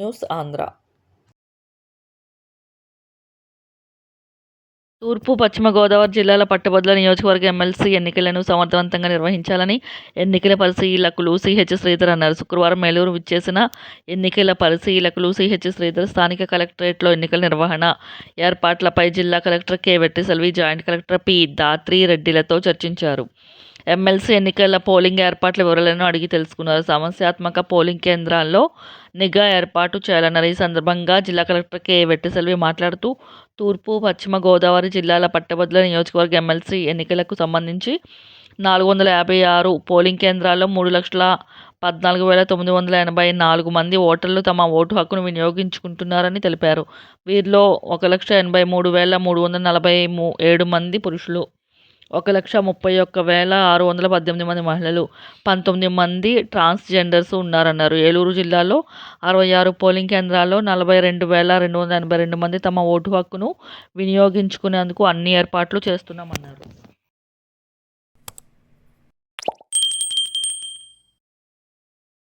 News Andhra. తూర్పు, పశ్చిమ గోదావరి జిల్లాల పట్టభద్రుల నియోజకవర్గ ఎమ్మెల్సీ ఎన్నికలను సమర్థవంతంగా నిర్వహించాలని ఎన్నికల పరిశీలకులు సిహెచ్ శ్రీధర్ అన్నారు. శుక్రవారం ఏలూరు విచ్చేసిన ఎన్నికల పరిశీలకులు సిహెచ్ శ్రీధర్ స్థానిక కలెక్టరేట్లో ఎన్నికల నిర్వహణ ఏర్పాట్లపై జిల్లా collector K. Vetriselvi, joint collector P. దాత్రిరెడ్డిలతో చర్చించారు. ఎమ్మెల్సీ ఎన్నికల పోలింగ్ ఏర్పాట్ల వివరాలను అడిగి తెలుసుకున్నారు. సమస్యాత్మక పోలింగ్ కేంద్రాల్లో నిఘా ఏర్పాటు చేయాలన్నారు. ఈ సందర్భంగా జిల్లా కలెక్టర్ కె. వెట్రిసెల్వి మాట్లాడుతూ, తూర్పు, పశ్చిమ గోదావరి జిల్లాల పట్టభద్రుల నియోజకవర్గ ఎమ్మెల్సీ ఎన్నికలకు సంబంధించి 456 పోలింగ్ కేంద్రాల్లో 3,14,984 మంది ఓటర్లు తమ ఓటు హక్కును వినియోగించుకుంటున్నారని తెలిపారు. వీరిలో 1,81,347 మంది పురుషులు, 1,31,618 మంది మహిళలు, 19 మంది ట్రాన్స్జెండర్స్ ఉన్నారన్నారు. ఏలూరు జిల్లాలో 66 పోలింగ్ కేంద్రాల్లో 42,282 మంది తమ ఓటు హక్కును వినియోగించుకునేందుకు అన్ని ఏర్పాట్లు చేస్తున్నామన్నారు.